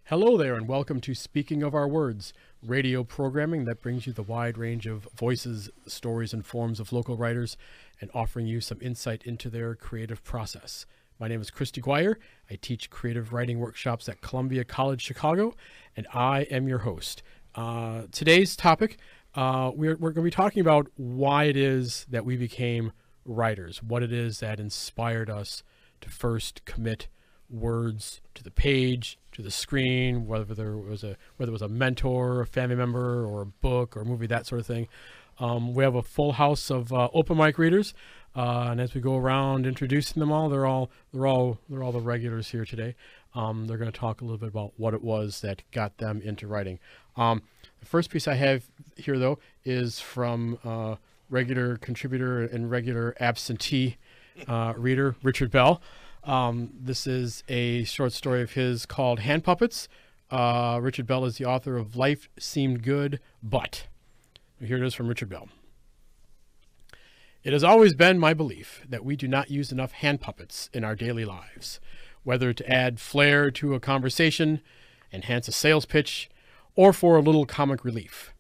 Hello there, and welcome to Speaking of Our Words, radio programming that brings you the wide range of voices, stories, and forms of local writers, and offering you some insight into their creative process. My name is Christy Guire. I teach creative writing workshops at Columbia College Chicago, and I am your host. Today's topic, we're going to be talking about why it is that we became writers, what it is that inspired us to first commit words to the page, to the screen, whether it was a mentor, a family member, or a book or a movie, that sort of thing. We have a full house of open mic readers, and as we go around introducing them all, they're all the regulars here today. They're going to talk a little bit about what it was that got them into writing. The first piece I have here, though, is from regular contributor and regular absentee reader Richard Bell. This is a short story of his called Hand Puppets. Richard Bell is the author of Life Seemed Good, But. Here it is from Richard Bell. It has always been my belief that we do not use enough hand puppets in our daily lives, whether to add flair to a conversation, enhance a sales pitch, or for a little comic relief.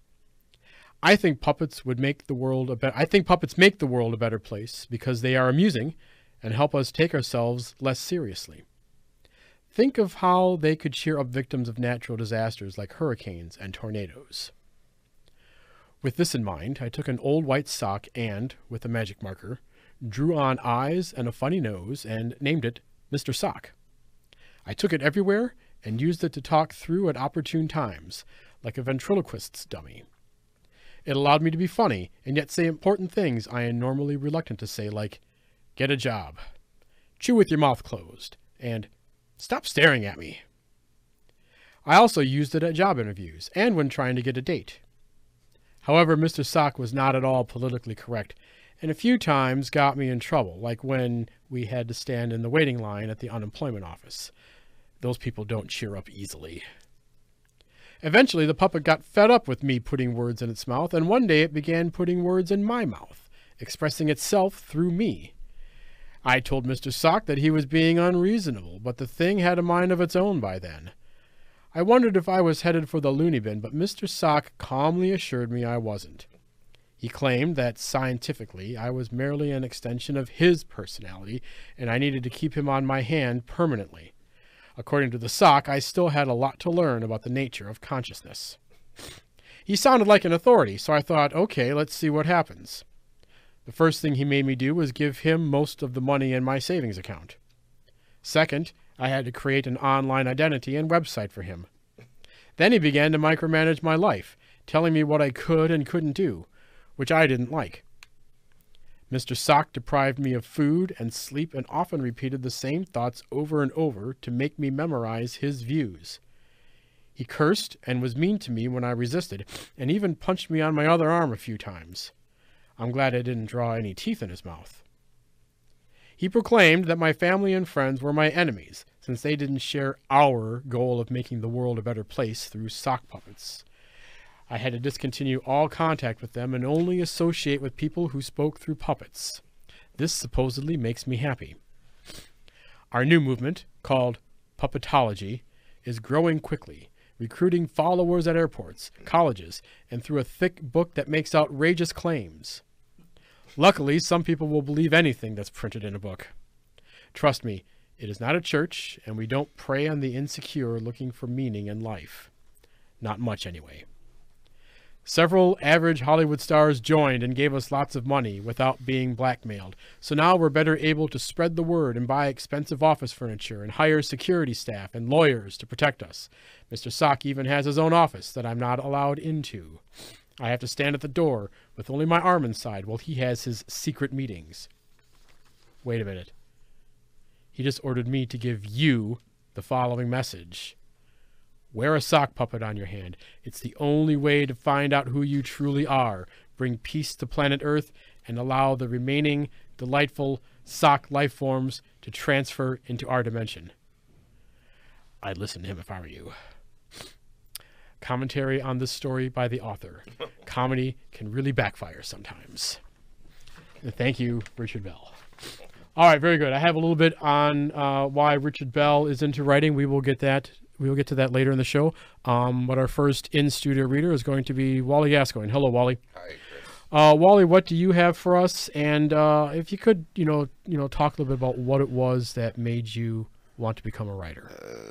I think puppets make the world a better place because they are amusing and help us take ourselves less seriously. Think of how they could cheer up victims of natural disasters like hurricanes and tornadoes. With this in mind, I took an old white sock and, with a magic marker, drew on eyes and a funny nose and named it Mr. Sock. I took it everywhere and used it to talk through at opportune times, like a ventriloquist's dummy. It allowed me to be funny and yet say important things I am normally reluctant to say, like, get a job, chew with your mouth closed, and stop staring at me. I also used it at job interviews and when trying to get a date. However, Mr. Sock was not at all politically correct, and a few times got me in trouble, like when we had to stand in the waiting line at the unemployment office. Those people don't cheer up easily. Eventually, the puppet got fed up with me putting words in its mouth, and one day it began putting words in my mouth, expressing itself through me. I told Mr. Sock that he was being unreasonable, but the thing had a mind of its own by then. I wondered if I was headed for the loony bin, but Mr. Sock calmly assured me I wasn't. He claimed that, scientifically, I was merely an extension of his personality, and I needed to keep him on my hand permanently. According to the Sock, I still had a lot to learn about the nature of consciousness. He sounded like an authority, so I thought, okay, let's see what happens. The first thing he made me do was give him most of the money in my savings account. Second, I had to create an online identity and website for him. Then he began to micromanage my life, telling me what I could and couldn't do, which I didn't like. Mr. Sock deprived me of food and sleep and often repeated the same thoughts over and over to make me memorize his views. He cursed and was mean to me when I resisted, and even punched me on my other arm a few times. I'm glad I didn't draw any teeth in his mouth. He proclaimed that my family and friends were my enemies, since they didn't share our goal of making the world a better place through sock puppets. I had to discontinue all contact with them and only associate with people who spoke through puppets. This supposedly makes me happy. Our new movement, called Puppetology, is growing quickly, recruiting followers at airports, colleges, and through a thick book that makes outrageous claims. Luckily, some people will believe anything that's printed in a book. Trust me, it is not a church, and we don't prey on the insecure looking for meaning in life. Not much, anyway. Several average Hollywood stars joined and gave us lots of money without being blackmailed, so now we're better able to spread the word and buy expensive office furniture and hire security staff and lawyers to protect us. Mr. Sock even has his own office that I'm not allowed into. I have to stand at the door with only my arm inside while he has his secret meetings. Wait a minute. He just ordered me to give you the following message. Wear a sock puppet on your hand. It's the only way to find out who you truly are, bring peace to planet Earth, and allow the remaining delightful sock life forms to transfer into our dimension. I'd listen to him if I were you. Commentary on this story by the author. Comedy can really backfire sometimes. And thank you, Richard Bell. All right, very good. I have a little bit on why Richard Bell is into writing. We will get that we'll get to that later in the show. But our first in-studio reader is going to be Wally Gascoigne. Hello, Wally. Hi, Chris. Wally, what do you have for us? And if you could, talk a little bit about what it was that made you want to become a writer.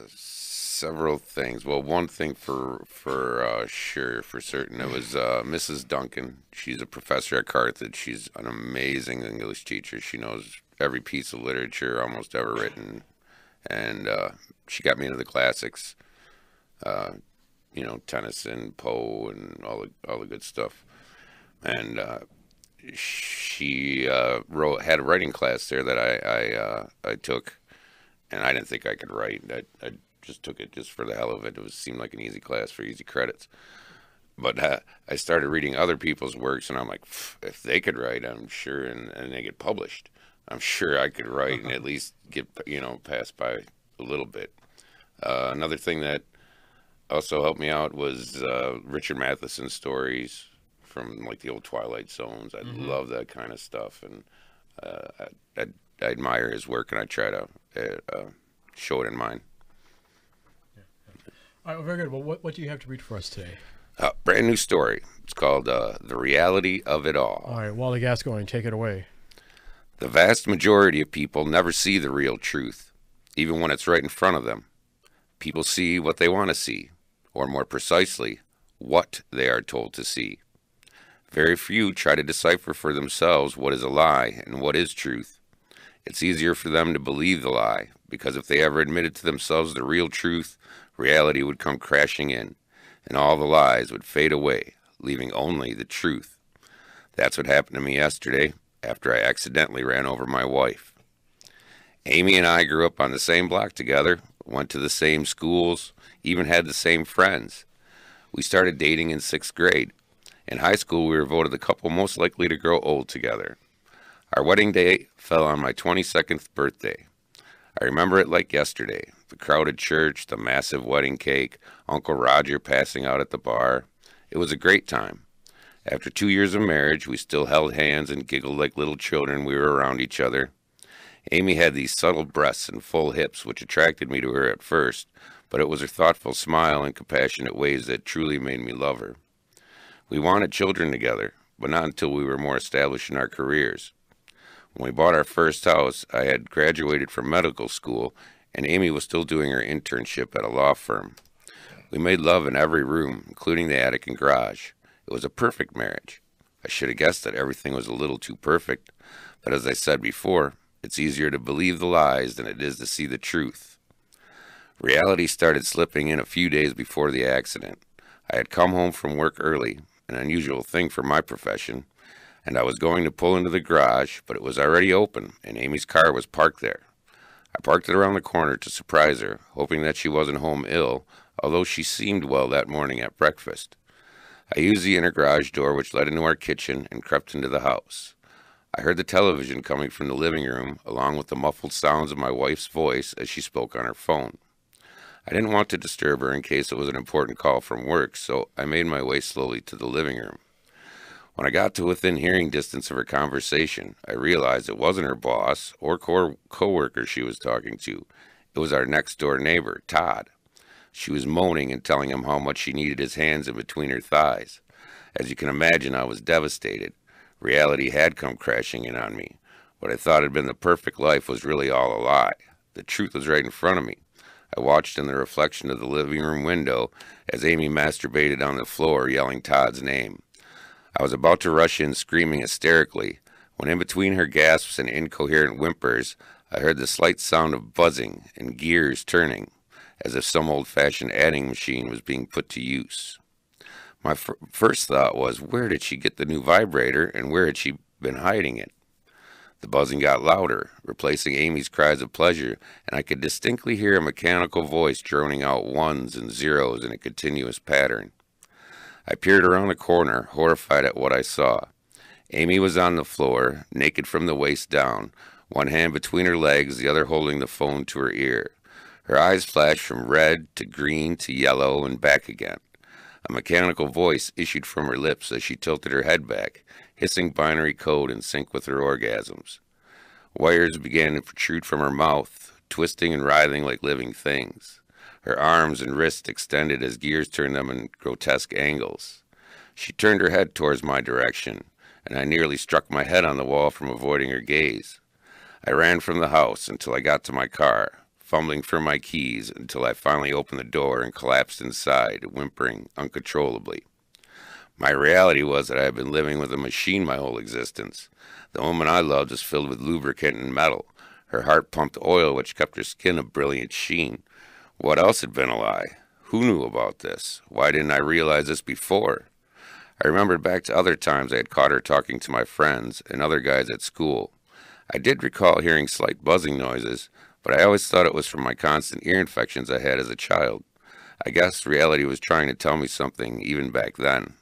Several things. Well, one thing for certain, it was Mrs. Duncan. She's a professor at Carthage. She's an amazing English teacher. She knows every piece of literature almost ever written, and she got me into the classics. Tennyson, Poe, and all the good stuff. And she had a writing class there that I took, and I didn't think I could write. I just took it just for the hell of it. Seemed like an easy class for easy credits. But I started reading other people's works, and I'm like, if they could write, I'm sure, and they get published, I'm sure I could write and at least get pass by a little bit. Another thing that also helped me out was Richard Matheson stories from like the old Twilight Zones. I love that kind of stuff, and I admire his work, and I try to show it in mine. All right, well, very good. Well, what do you have to read for us today? Brand new story. It's called The Reality of It All. All right, Wally Gascoigne, take it away. The vast majority of people never see the real truth, even when it's right in front of them. People see what they want to see, or more precisely, what they are told to see. Very few try to decipher for themselves what is a lie and what is truth. It's easier for them to believe the lie, because if they ever admitted to themselves the real truth, reality would come crashing in, and all the lies would fade away, leaving only the truth. That's what happened to me yesterday, after I accidentally ran over my wife. Amy and I grew up on the same block together, went to the same schools, even had the same friends. We started dating in 6th grade. In high school, we were voted the couple most likely to grow old together. Our wedding day fell on my 22nd birthday. I remember it like yesterday. The crowded church, the massive wedding cake, Uncle Roger passing out at the bar. It was a great time. After 2 years of marriage, we still held hands and giggled like little children. We were around each other. Amy had these subtle breasts and full hips, which attracted me to her at first, but it was her thoughtful smile and compassionate ways that truly made me love her. We wanted children together, but not until we were more established in our careers. When we bought our first house, I had graduated from medical school, and Amy was still doing her internship at a law firm. We made love in every room, including the attic and garage. It was a perfect marriage. I should have guessed that everything was a little too perfect, but as I said before, it's easier to believe the lies than it is to see the truth. Reality started slipping in a few days before the accident. I had come home from work early, an unusual thing for my profession, and I was going to pull into the garage, but it was already open, and Amy's car was parked there. I parked it around the corner to surprise her, hoping that she wasn't home ill, although she seemed well that morning at breakfast. I used the inner garage door, which led into our kitchen, and crept into the house. I heard the television coming from the living room, along with the muffled sounds of my wife's voice as she spoke on her phone. I didn't want to disturb her in case it was an important call from work, so I made my way slowly to the living room. When I got to within hearing distance of her conversation, I realized it wasn't her boss or co-worker she was talking to. It was our next-door neighbor, Todd. She was moaning and telling him how much she needed his hands in between her thighs. As you can imagine, I was devastated. Reality had come crashing in on me. What I thought had been the perfect life was really all a lie. The truth was right in front of me. I watched in the reflection of the living room window as Amy masturbated on the floor, yelling Todd's name. I was about to rush in screaming hysterically, when in between her gasps and incoherent whimpers, I heard the slight sound of buzzing and gears turning, as if some old-fashioned adding machine was being put to use. My first thought was, where did she get the new vibrator, and where had she been hiding it? The buzzing got louder, replacing Amy's cries of pleasure, and I could distinctly hear a mechanical voice droning out ones and zeros in a continuous pattern. I peered around the corner, horrified at what I saw. Amy was on the floor, naked from the waist down, one hand between her legs, the other holding the phone to her ear. Her eyes flashed from red to green to yellow and back again. A mechanical voice issued from her lips as she tilted her head back, hissing binary code in sync with her orgasms. Wires began to protrude from her mouth, twisting and writhing like living things. her arms and wrists extended as gears turned them in grotesque angles. She turned her head towards my direction, and I nearly struck my head on the wall from avoiding her gaze. I ran from the house until I got to my car, fumbling for my keys until I finally opened the door and collapsed inside, whimpering uncontrollably. My reality was that I had been living with a machine my whole existence. The woman I loved was filled with lubricant and metal. Her heart pumped oil which kept her skin a brilliant sheen. What else had been a lie? Who knew about this? Why didn't I realize this before? I remembered back to other times I had caught her talking to my friends and other guys at school. I did recall hearing slight buzzing noises, but I always thought it was from my constant ear infections I had as a child. I guess reality was trying to tell me something even back then.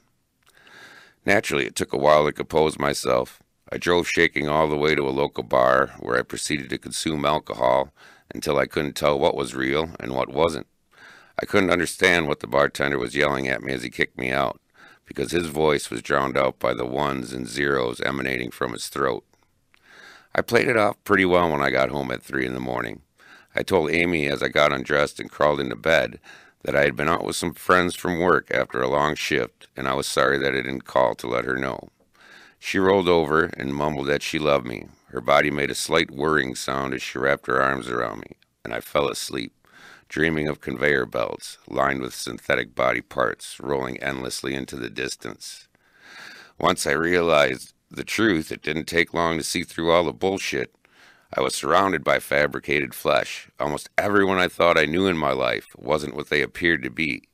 Naturally, it took a while to compose myself. I drove shaking all the way to a local bar where I proceeded to consume alcohol until I couldn't tell what was real and what wasn't. I couldn't understand what the bartender was yelling at me as he kicked me out, because his voice was drowned out by the ones and zeros emanating from his throat. I played it off pretty well when I got home at 3 in the morning. I told Amy as I got undressed and crawled into bed that I had been out with some friends from work after a long shift, and I was sorry that I didn't call to let her know. She rolled over and mumbled that she loved me. Her body made a slight whirring sound as she wrapped her arms around me, and I fell asleep, dreaming of conveyor belts lined with synthetic body parts rolling endlessly into the distance. Once I realized the truth, it didn't take long to see through all the bullshit. I was surrounded by fabricated flesh. Almost everyone I thought I knew in my life wasn't what they appeared to be.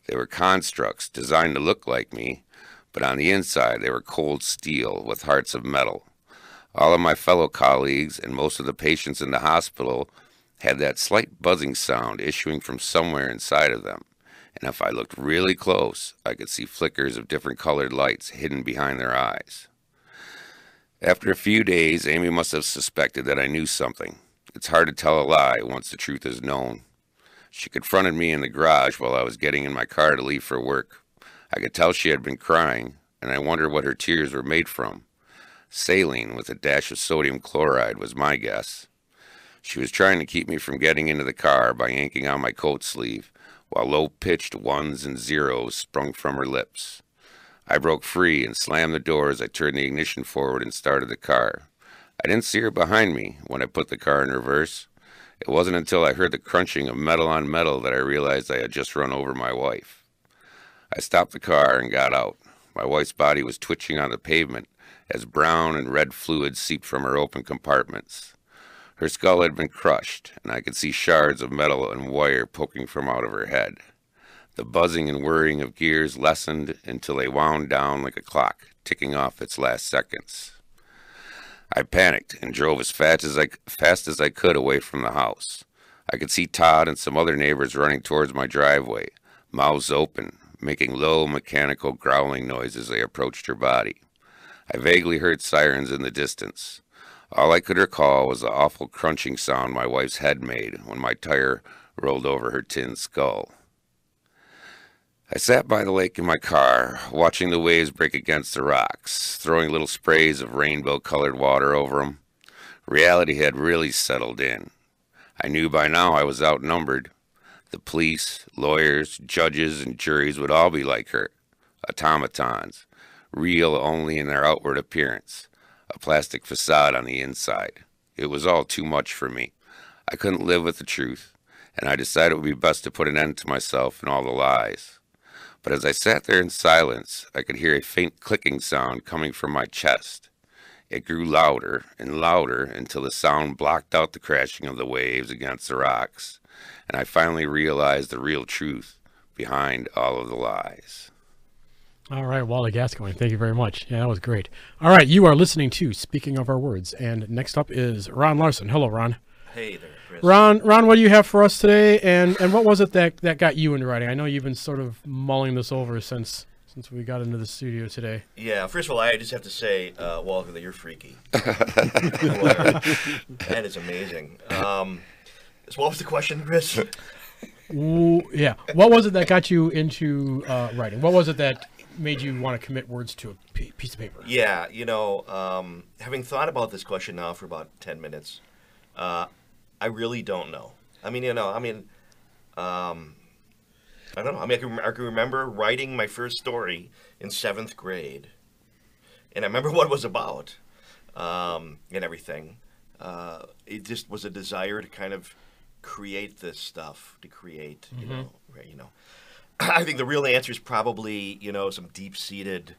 They were constructs designed to look like me, but on the inside they were cold steel with hearts of metal. All of my fellow colleagues and most of the patients in the hospital had that slight buzzing sound issuing from somewhere inside of them, and if I looked really close, I could see flickers of different colored lights hidden behind their eyes. After a few days, Amy must have suspected that I knew something. It's hard to tell a lie once the truth is known. She confronted me in the garage while I was getting in my car to leave for work. I could tell she had been crying, and I wondered what her tears were made from. Saline with a dash of sodium chloride was my guess. She was trying to keep me from getting into the car by yanking on my coat sleeve, while low-pitched ones and zeros sprung from her lips. I broke free and slammed the door as I turned the ignition forward and started the car. I didn't see her behind me when I put the car in reverse. It wasn't until I heard the crunching of metal on metal that I realized I had just run over my wife. I stopped the car and got out. My wife's body was twitching on the pavement as brown and red fluid seeped from her open compartments. Her skull had been crushed, and I could see shards of metal and wire poking from out of her head. The buzzing and whirring of gears lessened until they wound down like a clock, ticking off its last seconds. I panicked and drove as fast as I could away from the house. I could see Todd and some other neighbors running towards my driveway, mouths open, making low mechanical growling noises as they approached her body. I vaguely heard sirens in the distance. All I could recall was the awful crunching sound my wife's head made when my tire rolled over her tin skull. I sat by the lake in my car, watching the waves break against the rocks, throwing little sprays of rainbow-colored water over them. Reality had really settled in. I knew by now I was outnumbered. The police, lawyers, judges, and juries would all be like her, automatons, real only in their outward appearance, a plastic facade on the inside. It was all too much for me. I couldn't live with the truth, and I decided it would be best to put an end to myself and all the lies. But as I sat there in silence, I could hear a faint clicking sound coming from my chest. It grew louder and louder until the sound blocked out the crashing of the waves against the rocks, and I finally realized the real truth behind all of the lies. All right, Wally Gascoigne, thank you very much. Yeah, that was great. All right, you are listening to Speaking of Our Words, and next up is Ron Larson. Hello, Ron. Hey there, Chris. Ron, what do you have for us today, and what was it that got you into writing? I know you've been sort of mulling this over since we got into the studio today. Yeah, first of all, I just have to say, Walter, that you're freaky. That is amazing. So what was the question, Chris? Ooh, yeah. What was it that got you into writing? What was it that made you want to commit words to a piece of paper? Yeah, having thought about this question now for about 10 minutes, I really don't know. I don't know. I mean, I can remember writing my first story in 7th grade, and I remember what it was about, and everything. It just was a desire to kind of create this stuff, to create, you know, right, you know. I think the real answer is probably, you know, some deep-seated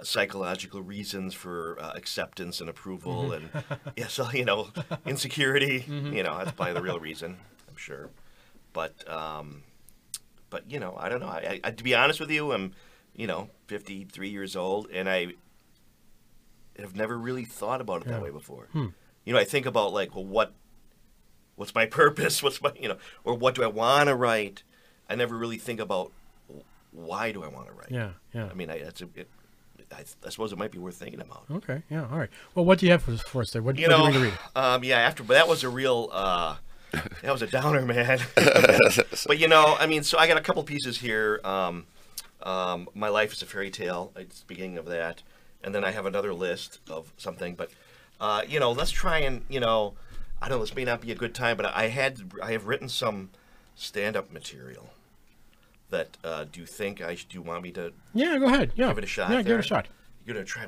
psychological reasons for acceptance and approval, and yeah, so, you know, insecurity. You know, that's probably the real reason, I'm sure. But you know, I don't know. I to be honest with you, I'm, you know, 53 years old, and I have never really thought about it that way before. You know, I think about like, well, what's my purpose? What's my, you know, or what do I want to write? I never really think about why do I want to write. Yeah, yeah. I mean, I suppose it might be worth thinking about. Okay, yeah, all right. Well, what do you have for us there? What do you want to read? Yeah, but that was a real, that was a downer, man. But, you know, I mean, so I got a couple pieces here. My life is a fairy tale. It's the beginning of that. And then I have another list of something. But, you know, let's try and, you know, I don't know, this may not be a good time, but I have written some stand-up material that, do you want me to Yeah, go ahead. Yeah. give it a shot? Yeah, give there? it a shot.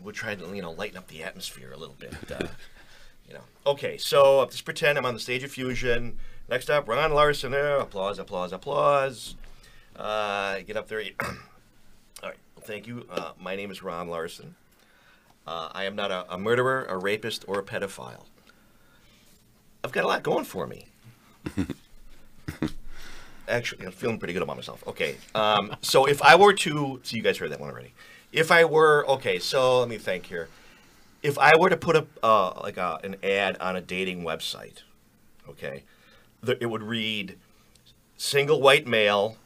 We'll try to, you know, lighten up the atmosphere a little bit. You know. Okay, so just pretend I'm on the stage of Fusion. Next up, Ron Larson. Applause, applause, applause. Get up there. All right. Well, thank you. My name is Ron Larson. I am not a murderer, a rapist, or a pedophile. I've got a lot going for me. Actually, I'm feeling pretty good about myself. Okay. So if I were to, so you guys heard that one already. If I were, okay, so let me think here. If I were to put an ad on a dating website, okay, it would read, single white male,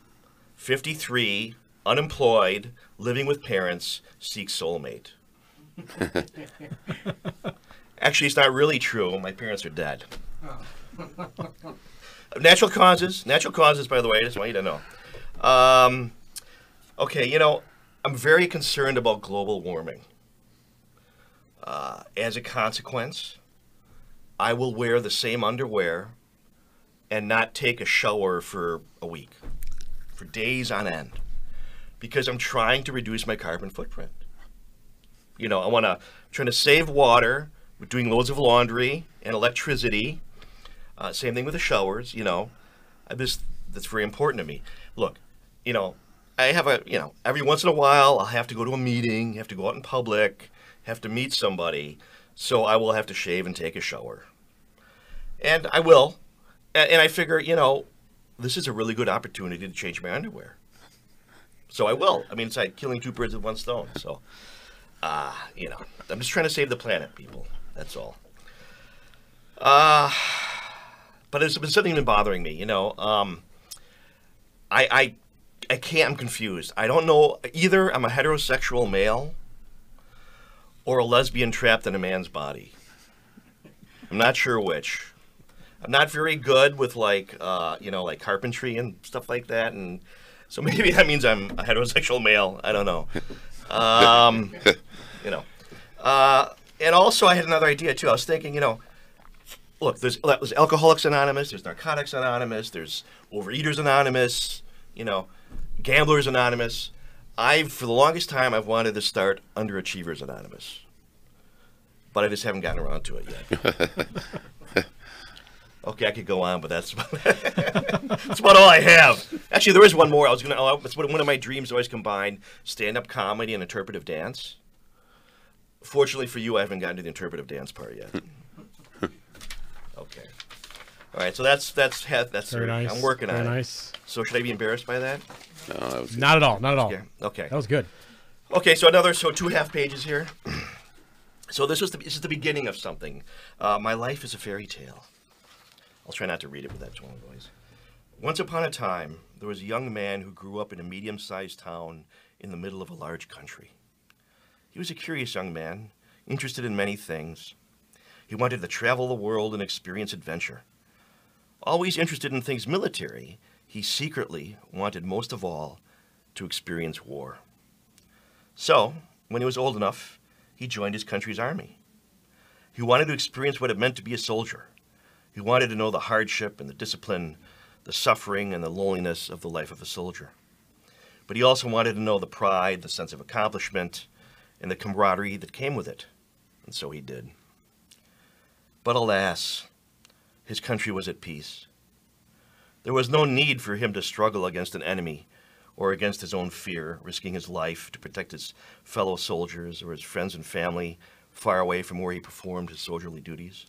53, unemployed, living with parents, seeks soulmate. Actually, it's not really true. My parents are dead. Natural causes, by the way, I just want you to know. Okay, you know, I'm very concerned about global warming. As a consequence, I will wear the same underwear and not take a shower for a week, for days on end, because I'm trying to reduce my carbon footprint. You know, trying to save water with doing loads of laundry and electricity. Same thing with the showers, you know. That's very important to me. Look, you know, I have every once in a while I'll have to go to a meeting, have to go out in public, have to meet somebody, so I will have to shave and take a shower. And I will. And I figure, you know, this is a really good opportunity to change my underwear. So I will. I mean, it's like killing two birds with one stone. So, you know, I'm just trying to save the planet, people. That's all. But there's been something been bothering me, you know. I can't, I'm confused. I don't know, either I'm a heterosexual male or a lesbian trapped in a man's body. I'm not sure which. I'm not very good with like, you know, like carpentry and stuff like that. And so maybe that means I'm a heterosexual male. I don't know. You know. And also I had another idea too. I was thinking, you know, look, there's Alcoholics Anonymous, there's Narcotics Anonymous, there's Overeaters Anonymous, you know, Gamblers Anonymous. For the longest time, I've wanted to start Underachievers Anonymous. But I just haven't gotten around to it yet. Okay, I could go on, but that's about all I have. Actually, there is one more. It's one of my dreams, always combine stand-up comedy and interpretive dance. Fortunately for you, I haven't gotten to the interpretive dance part yet. Okay. All right, so that's Very nice. I'm working on it. Very nice. So should I be embarrassed by that? No, that was good. Not at all. Not at all. Yeah. Okay. That was good. Okay, so 2.5 pages here. So this is the beginning of something. My life is a fairy tale. I'll try not to read it with that tone of voice. Once upon a time, there was a young man who grew up in a medium-sized town in the middle of a large country. He was a curious young man, interested in many things. He wanted to travel the world and experience adventure. Always interested in things military, he secretly wanted most of all to experience war. So, when he was old enough, he joined his country's army. He wanted to experience what it meant to be a soldier. He wanted to know the hardship and the discipline, the suffering and the loneliness of the life of a soldier. But he also wanted to know the pride, the sense of accomplishment, and the camaraderie that came with it. And so he did. But alas, his country was at peace. There was no need for him to struggle against an enemy or against his own fear, risking his life to protect his fellow soldiers or his friends and family far away from where he performed his soldierly duties.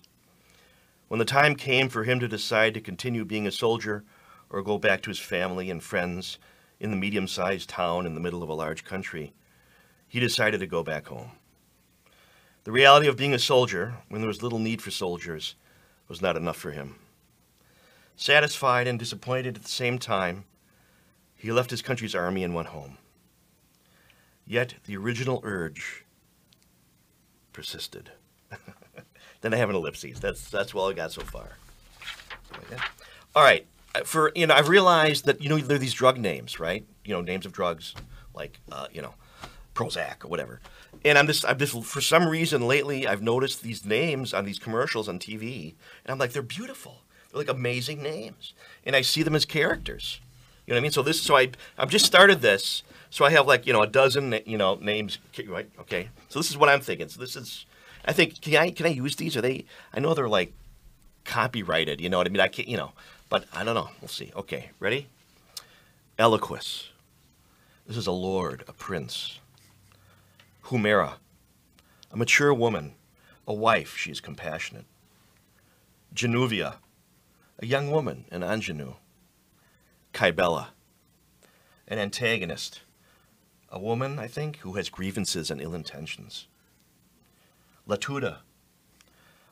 When the time came for him to decide to continue being a soldier or go back to his family and friends in the medium-sized town in the middle of a large country, he decided to go back home. The reality of being a soldier, when there was little need for soldiers, was not enough for him. Satisfied and disappointed at the same time, he left his country's army and went home. Yet the original urge persisted. Then I have an ellipses. That's all I got so far. Okay. All right. I've realized that, there are these drug names, right? Names of drugs like, Prozac or whatever. And I'm just for some reason lately I've noticed these names on these commercials on TV, and I'm like, they're beautiful. They're like amazing names, and I see them as characters. You know what I mean? So I've just started this, so I have like a dozen names, right? Okay. So this is what I'm thinking. So this is, I think, can I use these? Are they? I know they're like copyrighted. You know what I mean? I can't, but I don't know. We'll see. Okay, ready? Eloquus. This is a lord, a prince. Humera, a mature woman, a wife, she is compassionate. Genuvia, a young woman, an ingenue. Kybella, an antagonist, a woman, I think, who has grievances and ill intentions. Latuda,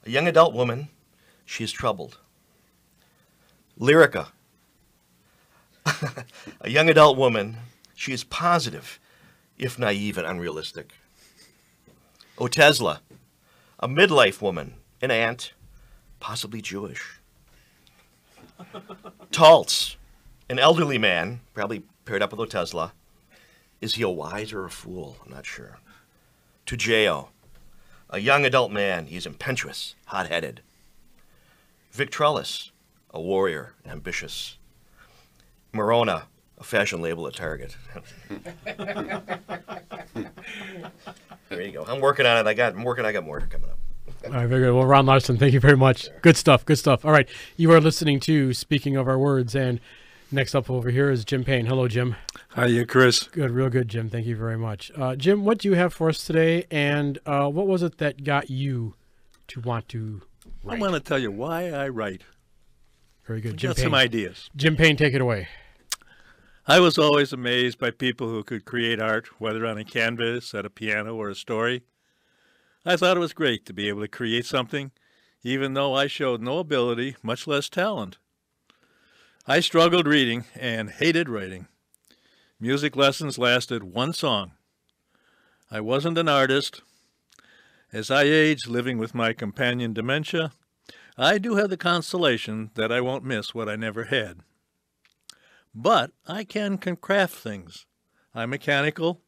a young adult woman, she is troubled. Lyrica, a young adult woman, she is positive, if naive and unrealistic. Otezla, a midlife woman, an aunt, possibly Jewish. Taltz, an elderly man, probably paired up with Otezla. Is he a wise or a fool? I'm not sure. Tujeo, a young adult man. He's impetuous, hot-headed. Victrolis, a warrior, ambitious. Morona, a fashion label at Target. There you go. I'm working on it. I got more coming up. All right, very good. Well, Ron Larson, thank you very much. Good stuff. Good stuff. All right. You are listening to Speaking of Our Words, and next up over here is Jim Payne. Hello, Jim. Hiya, Chris. Good. Real good, Jim. Thank you very much. Jim, what do you have for us today, and what was it that got you to want to write? I want to tell you why I write. Very good. I've Jim got Payne. some ideas. Jim Payne, take it away. I was always amazed by people who could create art, whether on a canvas, at a piano, or a story. I thought it was great to be able to create something, even though I showed no ability, much less talent. I struggled reading and hated writing. Music lessons lasted one song. I wasn't an artist. As I age, living with my companion dementia, I do have the consolation that I won't miss what I never had. But I can craft things. I'm mechanical,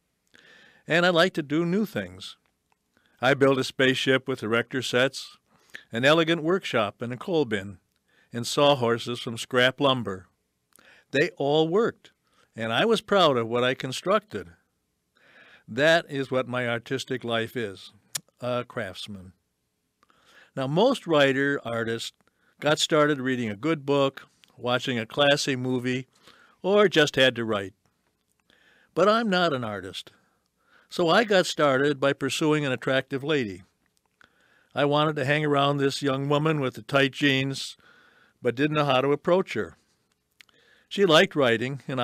and I like to do new things. I built a spaceship with erector sets, an elegant workshop and a coal bin, and sawhorses from scrap lumber. They all worked, and I was proud of what I constructed. That is what my artistic life is, a craftsman. Now, most artists got started reading a good book, watching a classy movie, or just had to write. But I'm not an artist, so I got started by pursuing an attractive lady. I wanted to hang around this young woman with the tight jeans, but didn't know how to approach her. She liked writing, and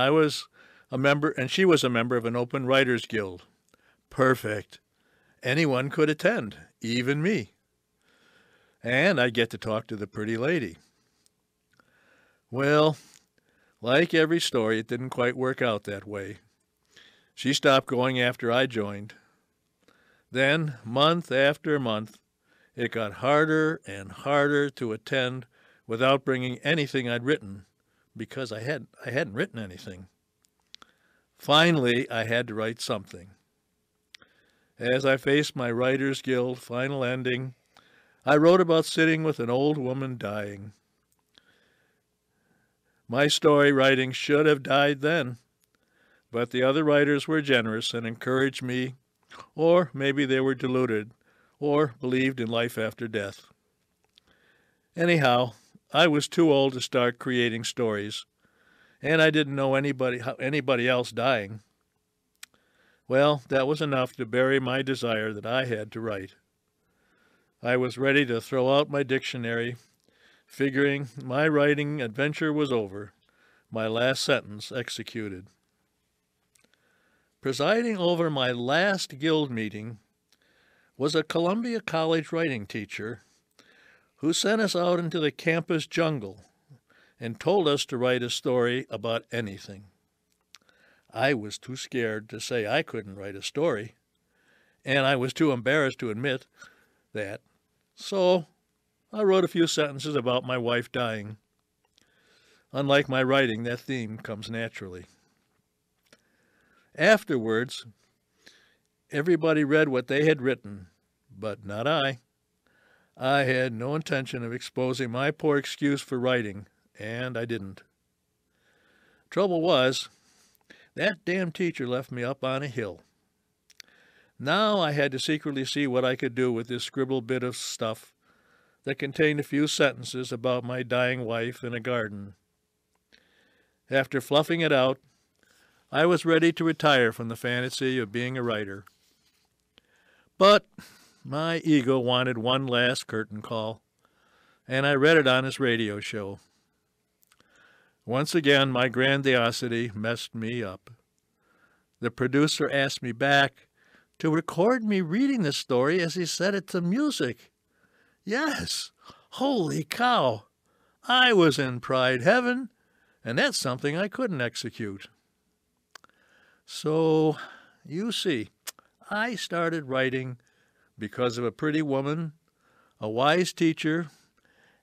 she was a member of an open writers guild. Perfect. Anyone could attend, even me. And I'd get to talk to the pretty lady. Well, like every story, it didn't quite work out that way. She stopped going after I joined. Then, month after month, it got harder and harder to attend without bringing anything I'd written, because I hadn't written anything. Finally, I had to write something. As I faced my Writers Guild final ending, I wrote about sitting with an old woman dying. My story writing should have died then, but the other writers were generous and encouraged me, or maybe they were deluded, or believed in life after death. Anyhow, I was too old to start creating stories, and I didn't know anybody else dying. Well, that was enough to bury my desire that I had to write. I was ready to throw out my dictionary, figuring my writing adventure was over, my last sentence executed. Presiding over my last guild meeting was a Columbia College writing teacher who sent us out into the campus jungle and told us to write a story about anything. I was too scared to say I couldn't write a story, and I was too embarrassed to admit that. So I wrote a few sentences about my wife dying. Unlike my writing, that theme comes naturally. Afterwards, everybody read what they had written, but not I. I had no intention of exposing my poor excuse for writing, and I didn't. Trouble was, that damn teacher left me up on a hill. Now I had to secretly see what I could do with this scribbled bit of stuff that contained a few sentences about my dying wife in a garden. After fluffing it out, I was ready to retire from the fantasy of being a writer. But my ego wanted one last curtain call, and I read it on his radio show. Once again, my grandiosity messed me up. The producer asked me back to record me reading the story as he set it to music. Yes, holy cow! I was in pride heaven, and that's something I couldn't execute. So, you see, I started writing because of a pretty woman, a wise teacher,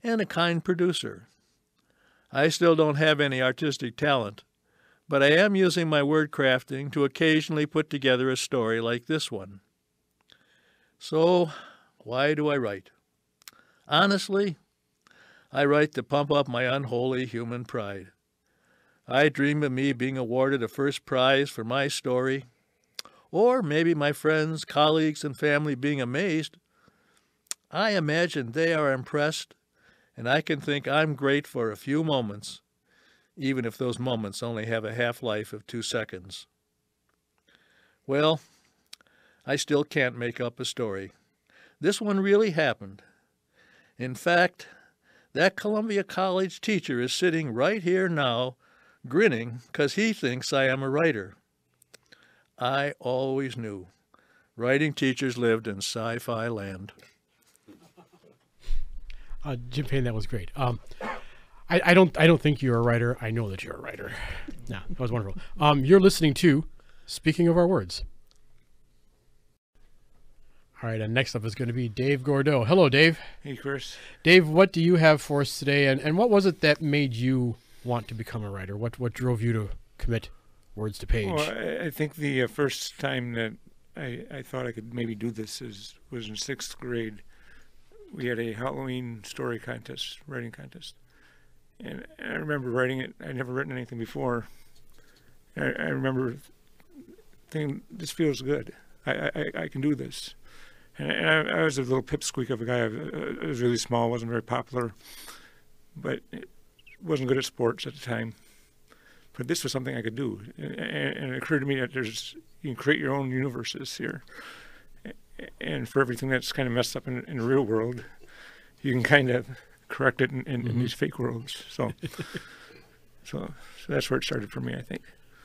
and a kind producer. I still don't have any artistic talent, but I am using my word crafting to occasionally put together a story like this one. So, why do I write? Honestly, I write to pump up my unholy human pride. I dream of me being awarded a first prize for my story, or maybe my friends, colleagues, and family being amazed. I imagine they are impressed, and I can think I'm great for a few moments, even if those moments only have a half-life of 2 seconds. Well, I still can't make up a story. This one really happened. In fact, that Columbia College teacher is sitting right here now, grinning because he thinks I am a writer. I always knew writing teachers lived in sci-fi land. Jim Payne, that was great. I don't think you're a writer. I know that you're a writer. No, that was wonderful. You're listening to Speaking of Our Words. All right, and next up is going to be Dave Gordeau. Hello, Dave. Hey, Chris. Dave, what do you have for us today, and what was it that made you want to become a writer? What drove you to commit words to page? Well, I think the first time that I thought I could maybe do this was in 6th grade. We had a Halloween story contest, writing contest. And I remember writing it. I'd never written anything before. I remember thinking, this feels good. I can do this. And I was a little pipsqueak of a guy. I was really small, wasn't very popular, but wasn't good at sports at the time. But this was something I could do. And it occurred to me that you can create your own universes here. And for everything that's kind of messed up in the real world, you can kind of correct it in these fake worlds. So that's where it started for me, I think.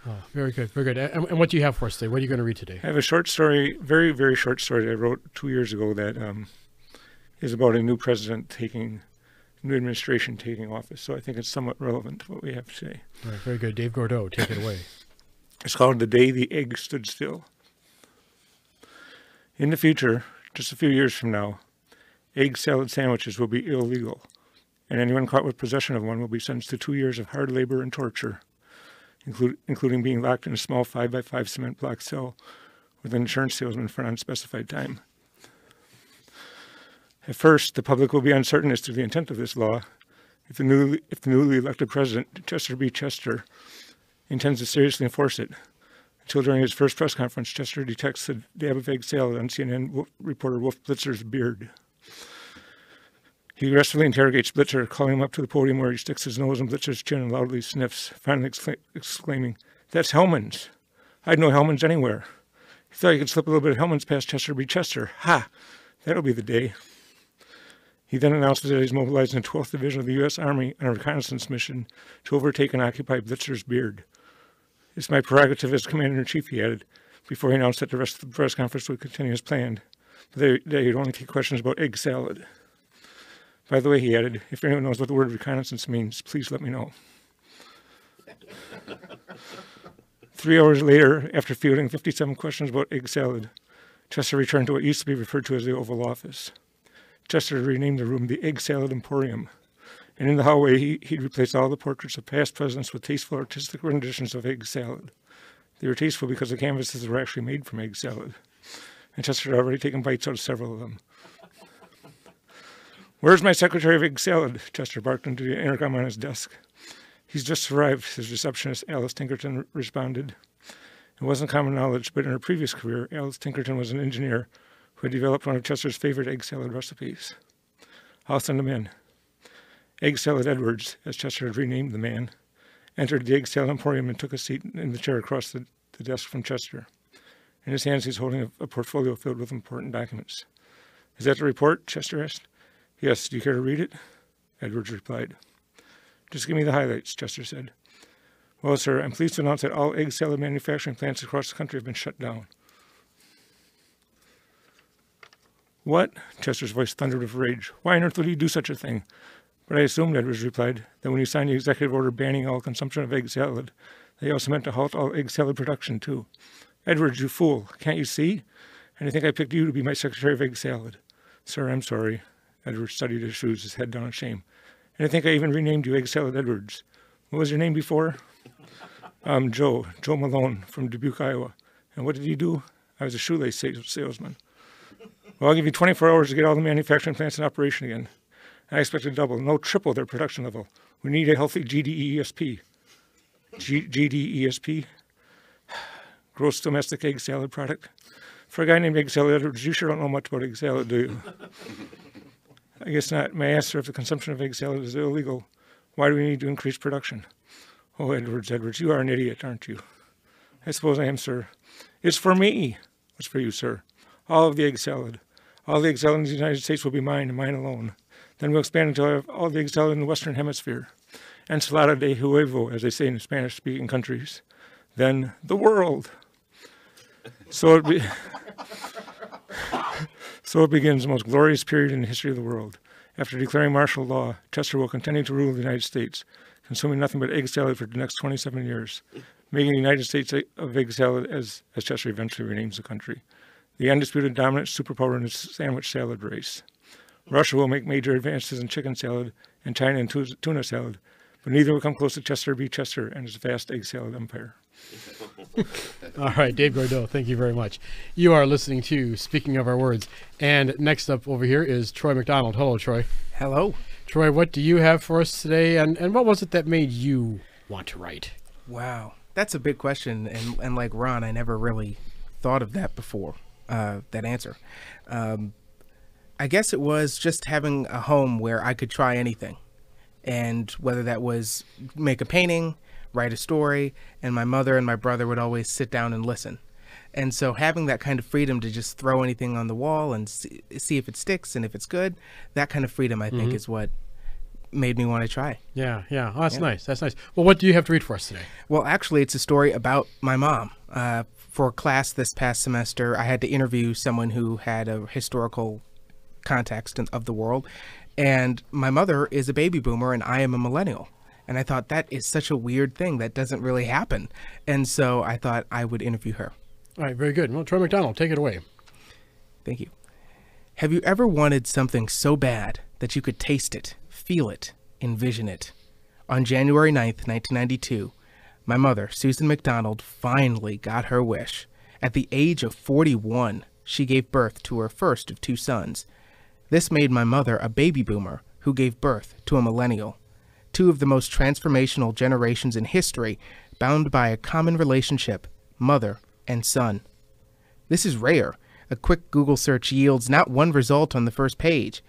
Oh, very good, very good. And what do you have for us today? What are you going to read today? I have a short story, very, very short story that I wrote 2 years ago that is about a new president new administration taking office. So I think it's somewhat relevant to what we have to say. All right, very good. Dave Gordeau, take it away. It's called The Day the Egg Stood Still. In the future, just a few years from now, egg salad sandwiches will be illegal, and anyone caught with possession of one will be sentenced to 2 years of hard labor and torture, including being locked in a small 5x5 cement block cell with an insurance salesman for an unspecified time. At first, the public will be uncertain as to the intent of this law, if the newly elected president, Chester B. Chester, intends to seriously enforce it. Until during his first press conference, Chester detects the dab of egg salad on CNN reporter Wolf Blitzer's beard. He aggressively interrogates Blitzer, calling him up to the podium where he sticks his nose in Blitzer's chin and loudly sniffs, finally exclaiming, "That's Hellman's. I'd know Hellman's anywhere." He thought he could slip a little bit of Hellman's past Chester B. Chester. Ha! That'll be the day. He then announces that he's mobilizing the 12th Division of the U.S. Army on a reconnaissance mission to overtake and occupy Blitzer's beard. "It's my prerogative as Commander-in-Chief," he added, before he announced that the rest of the press conference would continue as planned, but that he'd only take questions about egg salad. "By the way," he added, "if anyone knows what the word reconnaissance means, please let me know." 3 hours later, after fielding 57 questions about egg salad, Chester returned to what used to be referred to as the Oval Office. Chester had renamed the room the Egg Salad Emporium, and in the hallway he'd replaced all the portraits of past presidents with tasteful artistic renditions of egg salad. They were tasteful because the canvases were actually made from egg salad, and Chester had already taken bites out of several of them. "Where's my Secretary of Egg Salad?" Chester barked into the intercom on his desk. "He's just arrived," his receptionist, Alice Tinkerton, responded. It wasn't common knowledge, but in her previous career, Alice Tinkerton was an engineer who had developed one of Chester's favorite egg salad recipes. "I'll send him in." Egg Salad Edwards, as Chester had renamed the man, entered the Egg Salad Emporium and took a seat in the chair across the desk from Chester. In his hands, he's holding a portfolio filled with important documents. "Is that the report?" Chester asked. "Yes. Do you care to read it?" Edwards replied. "Just give me the highlights," Chester said. "Well, sir, I'm pleased to announce that all egg salad manufacturing plants across the country have been shut down." "What?" Chester's voice thundered with rage. "Why on earth would you do such a thing?" "But I assumed," Edwards replied, "that when you signed the executive order banning all consumption of egg salad, they also meant to halt all egg salad production, too." "Edwards, you fool. Can't you see? And I think I picked you to be my Secretary of Egg Salad." "Sir, I'm sorry." Edwards studied his shoes, his head down in shame. "And I think I even renamed you Egg Salad Edwards. What was your name before?" Joe Malone from Dubuque, Iowa." "And what did you do?" "I was a shoelace salesman." "Well, I'll give you 24 hours to get all the manufacturing plants in operation again. I expect to double, no triple their production level. We need a healthy GDESP. GDESP? Gross domestic egg salad product. For a guy named Egg Salad Edwards, you sure don't know much about egg salad, do you?" "I guess not. May I ask, sir, if the consumption of egg salad is illegal, why do we need to increase production?" "Oh, Edwards, you are an idiot, aren't you?" "I suppose I am, sir." "It's for me." "What's for you, sir?" "All of the egg salad. All the egg salad in the United States will be mine and mine alone. Then we'll expand until I have all the egg salad in the Western Hemisphere. Ensalada de huevo, as they say in Spanish-speaking countries. Then the world. So it begins the most glorious period in the history of the world. After declaring martial law, Chester will continue to rule the United States, consuming nothing but egg salad for the next 27 years, making the United States of egg salad as Chester eventually renames the country, the undisputed dominant superpower in the sandwich salad race. Russia will make major advances in chicken salad and China in tuna salad, but neither will come close to Chester B. Chester and his vast egg salad empire. All right, Dave Gordeau, thank you very much. You are listening to Speaking of Our Words. And next up over here is Troy McDonald. Hello, Troy. Hello. Troy, what do you have for us today? And what was it that made you want to write? Wow. That's a big question. And like Ron, I never really thought of that before, that answer. I guess it was just having a home where I could try anything. And whether that was make a painting, write a story, and my mother and my brother would always sit down and listen. And so having that kind of freedom to just throw anything on the wall and see if it sticks and if it's good, that kind of freedom, I think, is what made me want to try. Yeah. Oh, that's nice. That's nice. Well, what do you have to read for us today? Well, actually, it's a story about my mom. For a class this past semester, I had to interview someone who had a historical context of the world. And my mother is a baby boomer and I am a millennial. And I thought that is such a weird thing that doesn't really happen. And so I thought I would interview her. All right, very good. Well, Troy McDonald, take it away. Thank you. Have you ever wanted something so bad that you could taste it, feel it, envision it? On January 9th, 1992, my mother, Susan McDonald, finally got her wish. At the age of 41, she gave birth to her first of two sons. This made my mother a baby boomer who gave birth to a millennial. two of the most transformational generations in history, bound by a common relationship, mother and son. This is rare. A quick Google search yields not one result on the first page.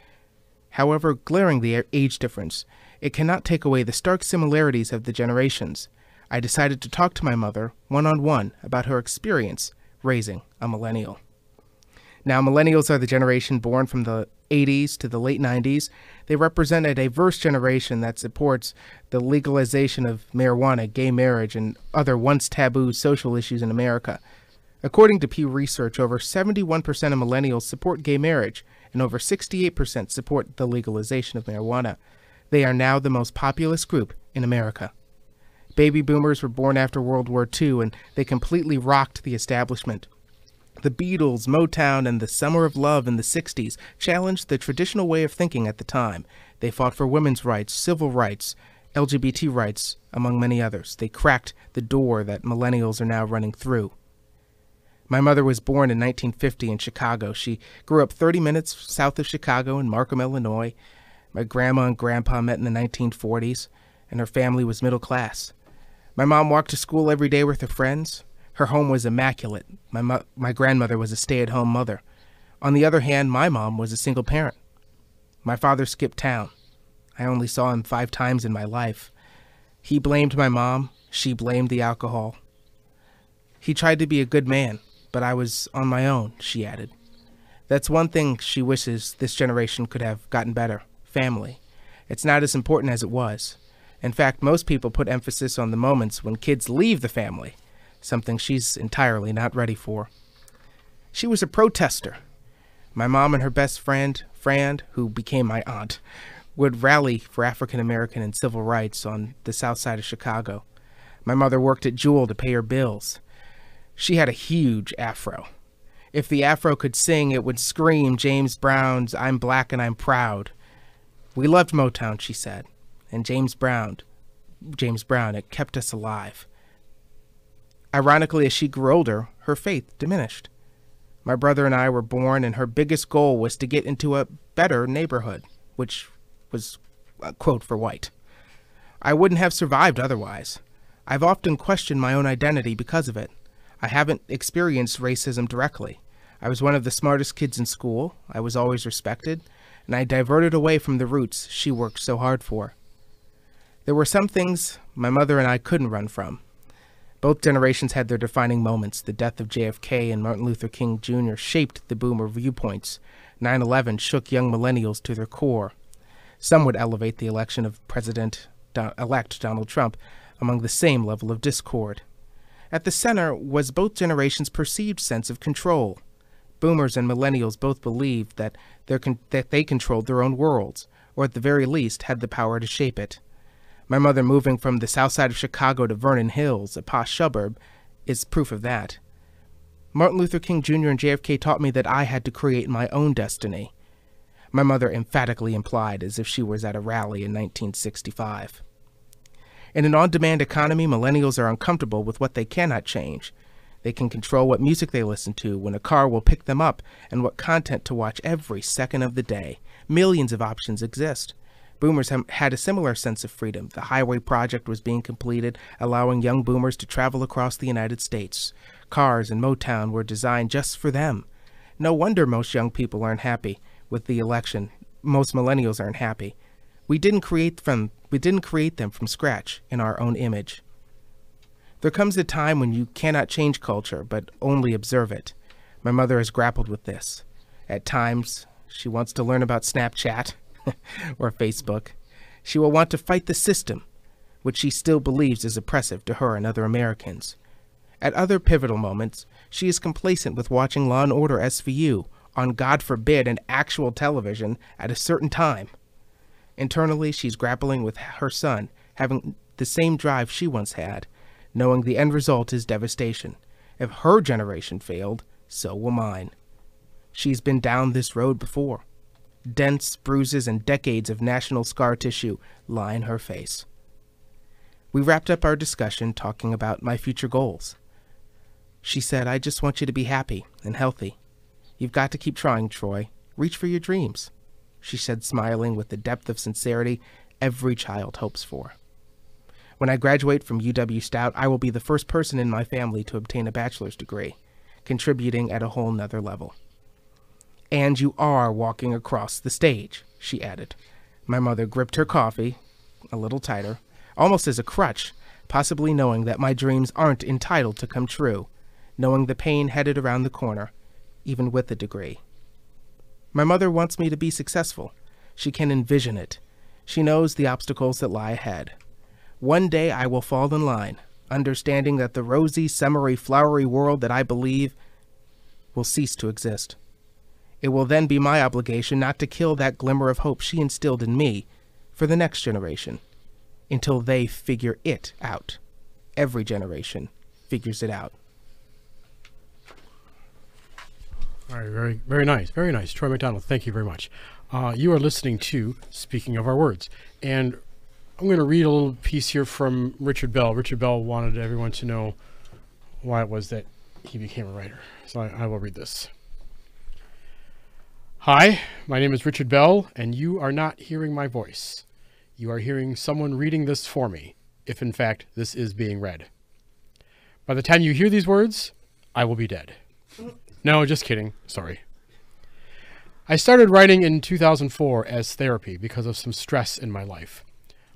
However glaring the age difference, it cannot take away the stark similarities of the generations. I decided to talk to my mother one-on-one about her experience raising a millennial. Now, millennials are the generation born from the 80s to the late 90s. They represent a diverse generation that supports the legalization of marijuana, gay marriage, and other once taboo social issues in America. According to Pew Research, over 71% of millennials support gay marriage, and over 68% support the legalization of marijuana. They are now the most populous group in America. Baby boomers were born after World War II, and they completely rocked the establishment. The Beatles, Motown, and the Summer of Love in the 60s challenged the traditional way of thinking at the time. They fought for women's rights, civil rights, LGBT rights, among many others. They cracked the door that millennials are now running through. My mother was born in 1950 in Chicago. She grew up 30 minutes south of Chicago in Markham, Illinois. My grandma and grandpa met in the 1940s, and her family was middle class. My mom walked to school every day with her friends. Her home was immaculate. My grandmother was a stay-at-home mother. On the other hand, my mom was a single parent. My father skipped town. I only saw him 5 times in my life. He blamed my mom. She blamed the alcohol. He tried to be a good man, but I was on my own, she added. That's one thing she wishes this generation could have gotten better: family. It's not as important as it was. In fact, most people put emphasis on the moments when kids leave the family, something she's entirely not ready for. She was a protester. My mom and her best friend, Fran, who became my aunt, would rally for African American and civil rights on the south side of Chicago. My mother worked at Jewel to pay her bills. She had a huge afro. If the afro could sing, it would scream James Brown's "I'm Black and I'm Proud." We loved Motown, she said, and James Brown, it kept us alive. Ironically, as she grew older, her faith diminished. My brother and I were born, and her biggest goal was to get into a better neighborhood, which was a quote for white. I wouldn't have survived otherwise. I've often questioned my own identity because of it. I haven't experienced racism directly. I was one of the smartest kids in school. I was always respected, and I diverted away from the roots she worked so hard for. There were some things my mother and I couldn't run from. Both generations had their defining moments. The death of JFK and Martin Luther King Jr. shaped the boomer viewpoints. 9/11 shook young millennials to their core. Some would elevate the election of President-elect Donald Trump among the same level of discord. At the center was both generations' perceived sense of control. Boomers and millennials both believed that they controlled their own worlds, or at the very least had the power to shape it. My mother moving from the south side of Chicago to Vernon Hills, a posh suburb, is proof of that. Martin Luther King Jr. and JFK taught me that I had to create my own destiny. My mother emphatically implied, as if she was at a rally in 1965. In an on-demand economy, millennials are uncomfortable with what they cannot change. They can control what music they listen to, when a car will pick them up, and what content to watch every second of the day. Millions of options exist. Boomers had a similar sense of freedom. The highway project was being completed, allowing young boomers to travel across the United States. Cars and Motown were designed just for them. No wonder most young people aren't happy with the election. Most millennials aren't happy. We didn't create them from scratch in our own image. There comes a time when you cannot change culture, but only observe it. My mother has grappled with this. At times, she wants to learn about Snapchat or Facebook. She will want to fight the system, which she still believes is oppressive to her and other Americans. At other pivotal moments, she is complacent with watching Law & Order SVU on, God forbid, an actual television at a certain time. Internally, she's grappling with her son having the same drive she once had, knowing the end result is devastation. If her generation failed, so will mine. She's been down this road before. Dents, bruises, and decades of national scar tissue line her face. We wrapped up our discussion talking about my future goals. She said, "I just want you to be happy and healthy. You've got to keep trying, Troy. Reach for your dreams," she said, smiling with the depth of sincerity every child hopes for. When I graduate from UW Stout, I will be the first person in my family to obtain a bachelor's degree, contributing at a whole nother level. And you are walking across the stage, she added. My mother gripped her coffee a little tighter, almost as a crutch, possibly knowing that my dreams aren't entitled to come true, knowing the pain headed around the corner, even with a degree. My mother wants me to be successful. She can envision it. She knows the obstacles that lie ahead. One day I will fall in line, understanding that the rosy, summery, flowery world that I believe will cease to exist. It will then be my obligation not to kill that glimmer of hope she instilled in me for the next generation, until they figure it out. Every generation figures it out. All right, very, very nice. Very nice. Troy McDonald, thank you very much. You are listening to Speaking of Our Words. And I'm going to read a little piece here from Richard Bell. Richard Bell wanted everyone to know why it was that he became a writer. So I will read this. Hi, my name is Richard Bell, and you are not hearing my voice. You are hearing someone reading this for me, if in fact this is being read. By the time you hear these words, I will be dead. No, just kidding. Sorry. I started writing in 2004 as therapy because of some stress in my life.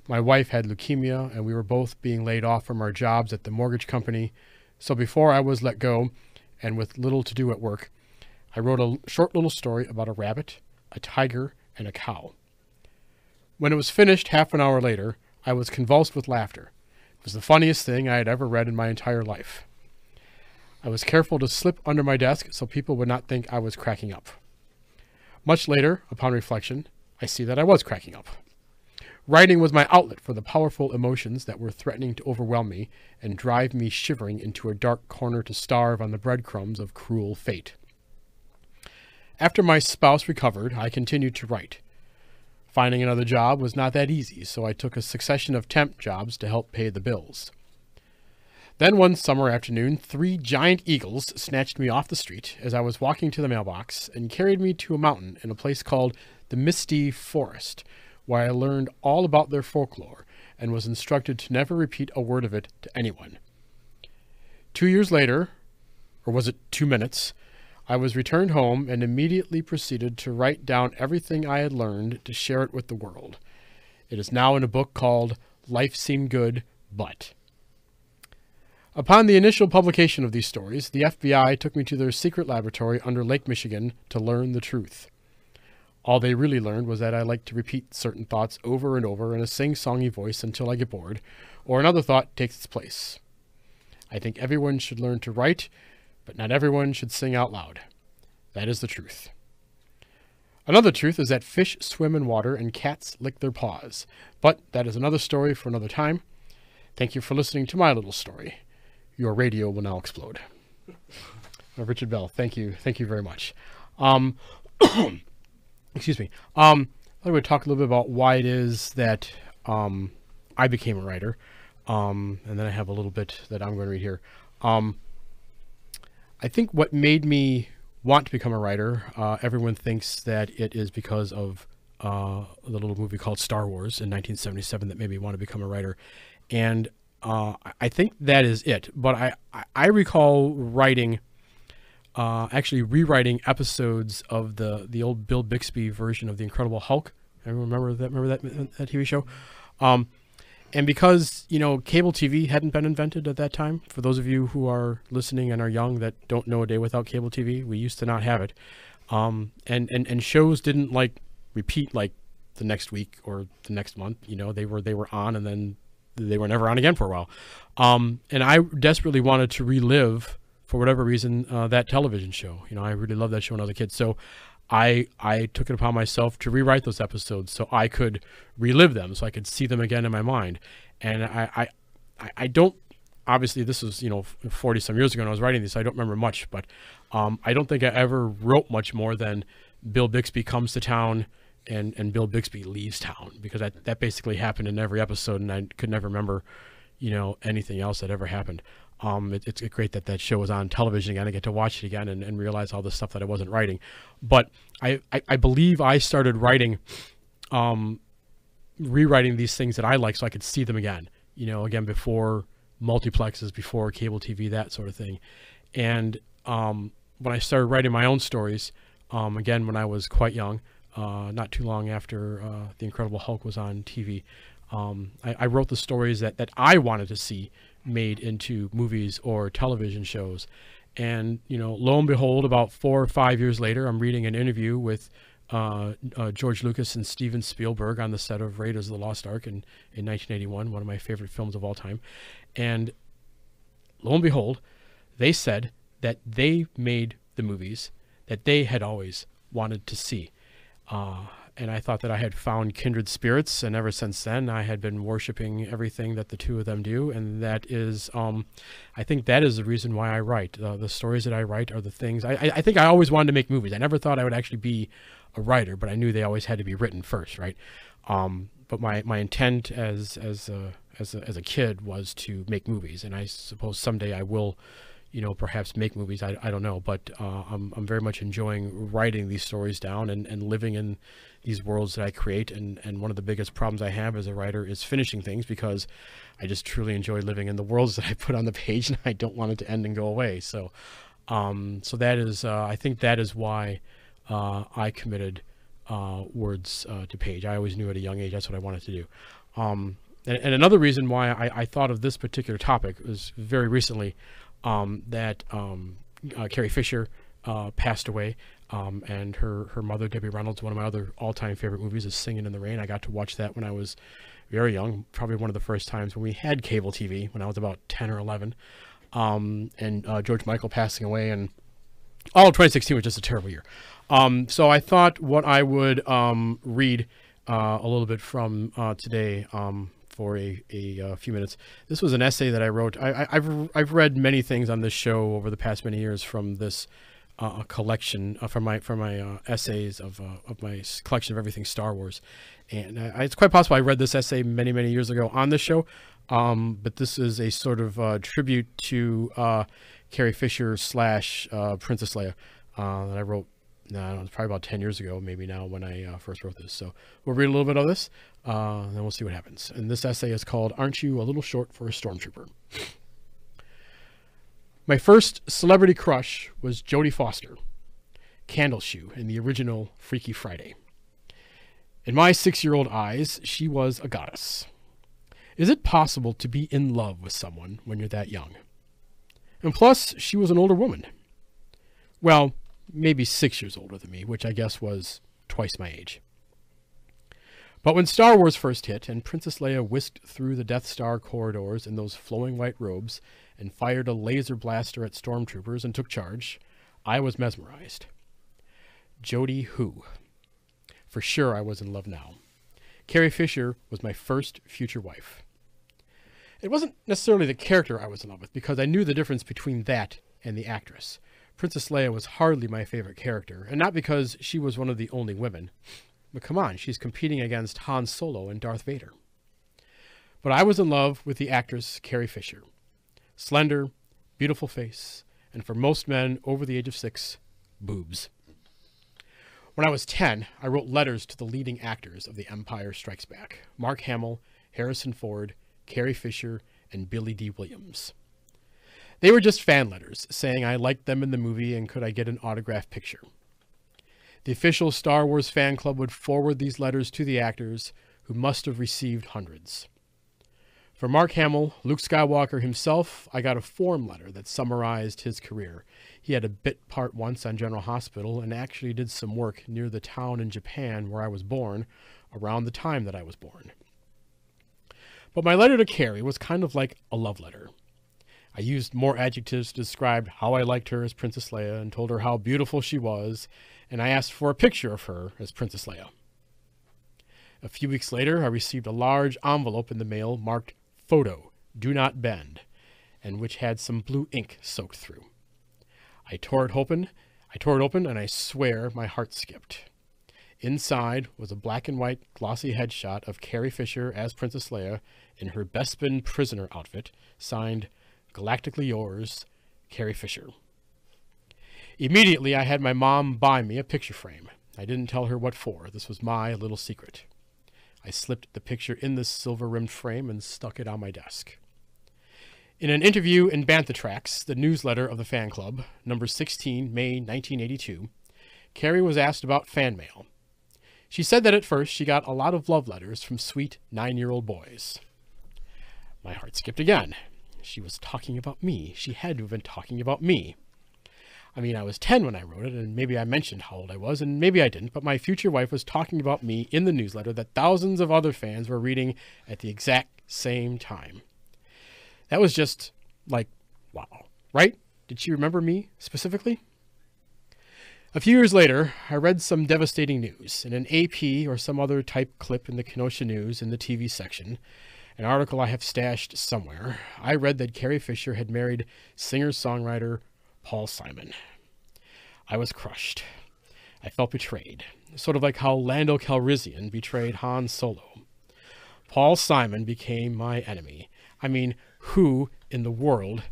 My wife had leukemia, and we were both being laid off from our jobs at the mortgage company. So before I was let go, and with little to do at work, I wrote a short little story about a rabbit, a tiger, and a cow. When it was finished half an hour later, I was convulsed with laughter. It was the funniest thing I had ever read in my entire life. I was careful to slip under my desk so people would not think I was cracking up. Much later, upon reflection, I see that I was cracking up. Writing was my outlet for the powerful emotions that were threatening to overwhelm me and drive me shivering into a dark corner to starve on the breadcrumbs of cruel fate. After my spouse recovered, I continued to write. Finding another job was not that easy, so I took a succession of temp jobs to help pay the bills. Then one summer afternoon, 3 giant eagles snatched me off the street as I was walking to the mailbox and carried me to a mountain in a place called the Misty Forest, where I learned all about their folklore and was instructed to never repeat a word of it to anyone. 2 years later, or was it 2 minutes, I was returned home and immediately proceeded to write down everything I had learned to share it with the world. It is now in a book called Life Seemed Good, But. Upon the initial publication of these stories, the FBI took me to their secret laboratory under Lake Michigan to learn the truth. All they really learned was that I like to repeat certain thoughts over and over in a sing-songy voice until I get bored, or another thought takes its place. I think everyone should learn to write, but not everyone should sing out loud. That is the truth. Another truth is that fish swim in water and cats lick their paws, but that is another story for another time. Thank you for listening to my little story. Your radio will now explode. Richard Bell, thank you very much. Excuse me. I would talk a little bit about why it is that I became a writer, and then I have a little bit that I'm going to read here. I think what made me want to become a writer, everyone thinks that it is because of the little movie called Star Wars in 1977 that made me want to become a writer, and I think that is it. But I recall writing, actually rewriting episodes of the old Bill Bixby version of The Incredible Hulk. Everyone remember that TV show? And because, cable TV hadn't been invented at that time, for those of you who are listening and are young that don't know a day without cable TV, we used to not have it. And shows didn't repeat the next week or the next month. They were on and then they were never on again for a while. And I desperately wanted to relive, for whatever reason, that television show. I really loved that show when I was a kid. So I took it upon myself to rewrite those episodes so I could relive them, so I could see them again in my mind. And I don't, obviously this was, 40 some years ago when I was writing this, so I don't remember much, but I don't think I ever wrote much more than Bill Bixby comes to town and Bill Bixby leaves town, because that basically happened in every episode, and I could never remember, anything else that ever happened. It's great that show was on television again. I get to watch it again and realize all the stuff that I wasn't writing. But I believe I started writing rewriting these things that I like so I could see them again, again, before multiplexes, before cable TV, that sort of thing. And when I started writing my own stories, again, when I was quite young, not too long after The Incredible Hulk was on TV, I wrote the stories that I wanted to see made into movies or television shows. And, lo and behold, about 4 or 5 years later, I'm reading an interview with George Lucas and Steven Spielberg on the set of Raiders of the Lost Ark in 1981, one of my favorite films of all time. And lo and behold, they said that they made the movies that they had always wanted to see. And I thought that I had found kindred spirits, and ever since then I had been worshiping everything that the two of them do. And that is, I think that is the reason why I write. The stories that I write are the things, I think I always wanted to make movies. I never thought I would actually be a writer, but I knew they always had to be written first, right? But my intent as a kid was to make movies, and I suppose someday I will, perhaps make movies. I don't know, but I'm very much enjoying writing these stories down and living in these worlds that I create. And one of the biggest problems I have as a writer is finishing things, because I just truly enjoy living in the worlds that I put on the page, and I don't want it to end and go away. So that is, I think that is why I committed words to page. I always knew at a young age that's what I wanted to do. And another reason why I thought of this particular topic was very recently, that Carrie Fisher passed away, and her mother, Debbie Reynolds, one of my other all-time favorite movies is Singing in the Rain. I got to watch that when I was very young, probably one of the first times when we had cable TV, when I was about 10 or 11. And George Michael passing away, and all of 2016 was just a terrible year. So I thought what I would read a little bit from today, for a few minutes. This was an essay that I wrote. I've read many things on this show over the past many years from this collection, from my essays of my collection of everything Star Wars, and it's quite possible I read this essay many years ago on this show, but this is a sort of tribute to Carrie Fisher / Princess Leia that I wrote. No, I don't know, it's probably about 10 years ago, maybe now, when I first wrote this. So we'll read a little bit of this, and then we'll see what happens. And this essay is called, Aren't You a Little Short for a Stormtrooper? My first celebrity crush was Jodie Foster, Candleshoe in the original Freaky Friday. In my 6-year-old eyes, she was a goddess. Is it possible to be in love with someone when you're that young? And plus, she was an older woman. Well, maybe 6 years older than me, which I guess was twice my age. But when Star Wars first hit and Princess Leia whisked through the Death Star corridors in those flowing white robes and fired a laser blaster at stormtroopers and took charge, I was mesmerized. Jodie who? For sure I was in love now. Carrie Fisher was my first future wife. It wasn't necessarily the character I was in love with, because I knew the difference between that and the actress. Princess Leia was hardly my favorite character, and not because she was one of the only women. But come on, she's competing against Han Solo and Darth Vader. But I was in love with the actress Carrie Fisher. Slender, beautiful face, and for most men over the age of 6, boobs. When I was 10, I wrote letters to the leading actors of The Empire Strikes Back: Mark Hamill, Harrison Ford, Carrie Fisher, and Billy Dee Williams. They were just fan letters, saying I liked them in the movie and could I get an autographed picture. The official Star Wars fan club would forward these letters to the actors, who must have received hundreds. For Mark Hamill, Luke Skywalker himself, I got a form letter that summarized his career. He had a bit part once on General Hospital and actually did some work near the town in Japan where I was born, around the time that I was born. But my letter to Carrie was kind of like a love letter. I used more adjectives to describe how I liked her as Princess Leia and told her how beautiful she was, and I asked for a picture of her as Princess Leia. A few weeks later, I received a large envelope in the mail marked Photo, Do Not Bend, and which had some blue ink soaked through. I tore it open, and I swear my heart skipped. Inside was a black and white glossy headshot of Carrie Fisher as Princess Leia in her Bespin prisoner outfit, signed Galactically Yours, Carrie Fisher. Immediately, I had my mom buy me a picture frame. I didn't tell her what for. This was my little secret. I slipped the picture in the silver-rimmed frame and stuck it on my desk. In an interview in Bantha Tracks, the newsletter of the fan club, number 16, May 1982, Carrie was asked about fan mail. She said that at first she got a lot of love letters from sweet 9-year-old boys. My heart skipped again. She was talking about me. She had to have been talking about me. I mean, I was 10 when I wrote it, and maybe I mentioned how old I was, and maybe I didn't, but my future wife was talking about me in the newsletter that thousands of other fans were reading at the exact same time. That was just like, wow, right? Did she remember me specifically? A few years later, I read some devastating news in an AP or some other type clip in the Kenosha News in the TV section, an article I have stashed somewhere. I read that Carrie Fisher had married singer-songwriter Paul Simon. I was crushed. I felt betrayed, sort of like how Lando Calrissian betrayed Han Solo. Paul Simon became my enemy. I mean, who in the world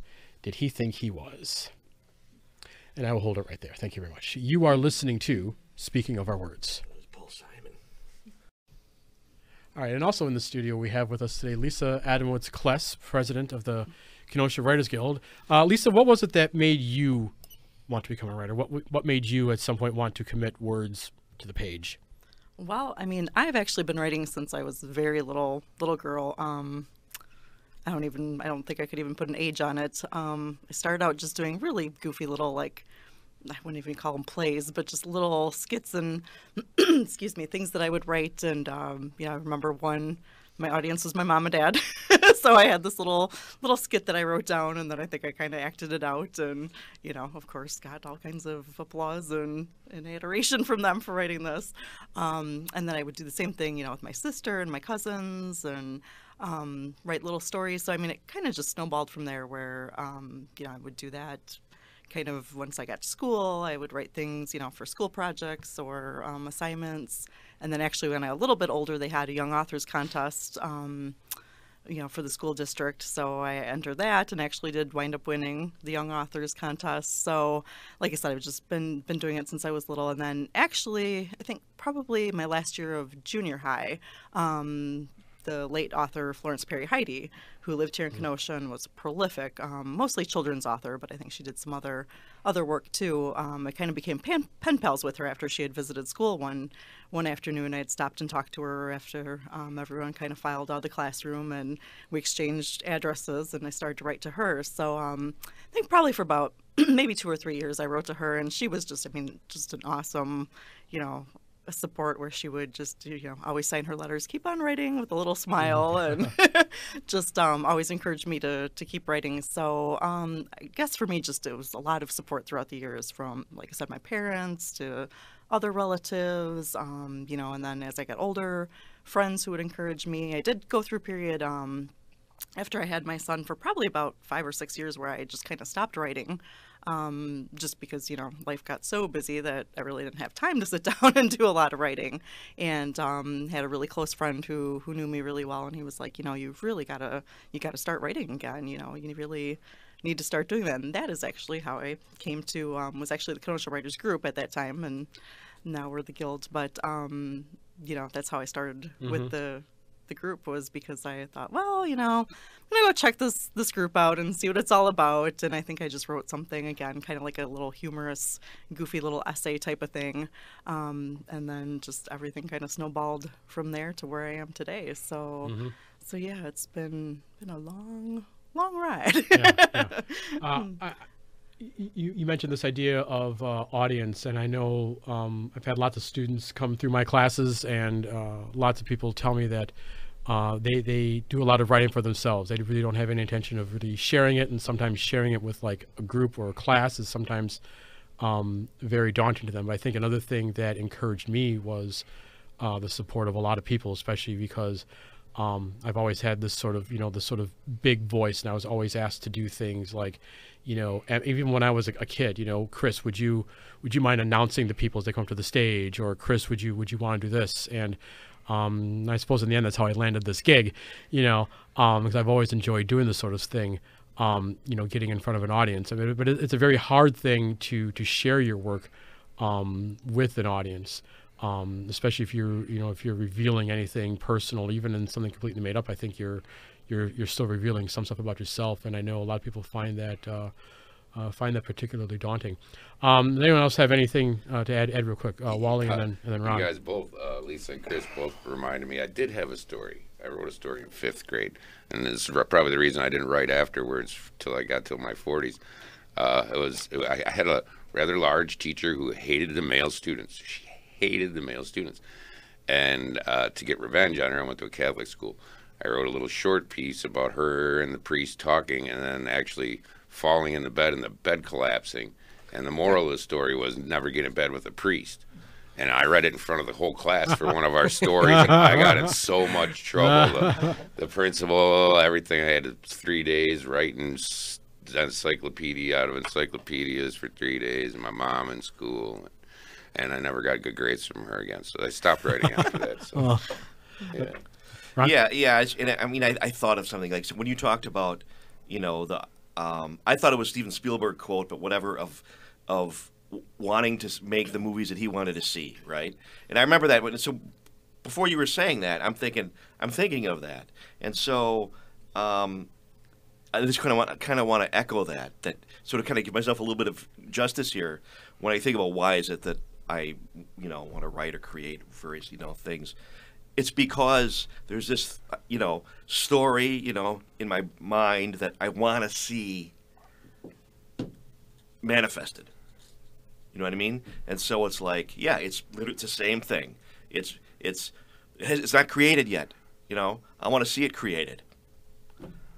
did he think he was? And I will hold it right there. Thank you very much. You are listening to Speaking of Our Words. Paul Simon. All right, and also in the studio we have with us today Lisa Adamowitz-Kless, president of the Kenosha Writers Guild. Lisa, what was it that made you want to become a writer? What made you at some point want to commit words to the page? Well, I mean, I've actually been writing since I was a very little girl. I don't think I could even put an age on it. I started out just doing really goofy little, like, I wouldn't even call them plays, but just little skits and, excuse me, things that I would write. And, I remember one, my audience was my mom and dad. So I had this little skit that I wrote down, and then I think I kind of acted it out, and, of course, got all kinds of applause and adoration from them for writing this. And then I would do the same thing, with my sister and my cousins, and write little stories. So, I mean, it kind of just snowballed from there where, I would do that kind of once I got to school. I would write things, for school projects or assignments. And then actually when I was a little bit older, they had a young authors contest, for the school district. So I entered that and actually did wind up winning the young authors contest. So like I said, I've just been doing it since I was little. And then actually, I think probably my last year of junior high, the late author Florence Perry Heidi, who lived here in Kenosha and was a prolific, mostly children's author, but I think she did some other work too. I kind of became pen pals with her after she had visited school one afternoon. I had stopped and talked to her after everyone kind of filed out of the classroom, and we exchanged addresses, and I started to write to her. So I think probably for about maybe 2 or 3 years I wrote to her, and she was just an awesome, a support, where she would just, always sign her letters, keep on writing, with a little smile, and just always encouraged me to keep writing. So I guess for me, just it was a lot of support throughout the years from, like I said, my parents to other relatives, and then as I got older, friends who would encourage me. I did go through a period after I had my son for probably about 5 or 6 years where I just kind of stopped writing. Just because, life got so busy that I really didn't have time to sit down and do a lot of writing. And had a really close friend who knew me really well, and he was like, you've really got to start writing again. You really need to start doing that. And that is actually how I came to, was actually the Kenosha Writers Group at that time, and now we're the Guild. But, that's how I started with the group, was because I thought, well, I'm gonna go check this group out and see what it's all about. And I think I just wrote something, again, kind of like a little humorous, goofy little essay type of thing, and then just everything kind of snowballed from there to where I am today. So so yeah, it's been a long ride. You mentioned this idea of audience, and I know I've had lots of students come through my classes, and lots of people tell me that they do a lot of writing for themselves. They really don't have any intention of really sharing it, and sometimes sharing it with like a group or a class is sometimes very daunting to them. But I think another thing that encouraged me was the support of a lot of people, especially because I've always had this sort of, this sort of big voice, and I was always asked to do things like, even when I was a kid, Chris, would you mind announcing the people as they come to the stage? Or Chris, would you want to do this? And I suppose in the end, that's how I landed this gig, because I've always enjoyed doing this sort of thing, getting in front of an audience. I mean, but it's a very hard thing to share your work with an audience. Especially if you're revealing anything personal, even in something completely made up. I think you're still revealing some stuff about yourself, and I know a lot of people find that particularly daunting. Does anyone else have anything to add? Ed, real quick, Wally, and then Ron. You guys both, Lisa and Chris, both reminded me. I did have a story. I wrote a story in 5th grade, and this is probably the reason I didn't write afterwards till I got to my 40s. I had a rather large teacher who hated the male students. She hated the male students, and to get revenge on her, I went to a Catholic school. I wrote a little short piece about her and the priest talking, and then actually falling in the bed and the bed collapsing. And the moral of the story was never get in bed with a priest. And I read it in front of the whole class for one of our stories, and I got in so much trouble. The principal, everything. I had 3 days writing encyclopedia out of encyclopedias for 3 days, and my mom in school. And I never got good grades from her again, so I stopped writing after that. So, yeah. Ron? Yeah. And I mean, I thought of something like, so when you talked about, I thought it was Steven Spielberg quote, but whatever, of wanting to make the movies that he wanted to see, right? And I remember that. So before you were saying that, I'm thinking of that, and so I just kind of want to echo that sort of kind of give myself a little bit of justice here when I think about why is it that I want to write or create various things. It's because there's this story in my mind that I want to see manifested. You know what I mean? And so it's like, yeah, it's the same thing. It's not created yet. I want to see it created.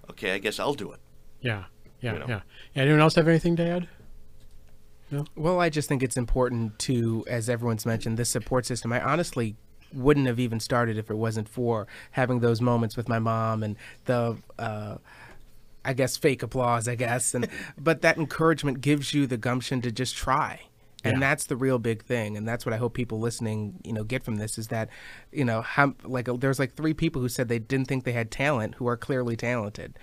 Okay, I guess I'll do it. Yeah. Anyone else have anything to add? No? Well, I just think it's important to, as everyone's mentioned, this support system. I honestly wouldn't have even started if it wasn't for having those moments with my mom and the I guess fake applause, but that encouragement gives you the gumption to just try. And that's the real big thing, and that's what I hope people listening, get from this is that, there's like 3 people who said they didn't think they had talent who are clearly talented.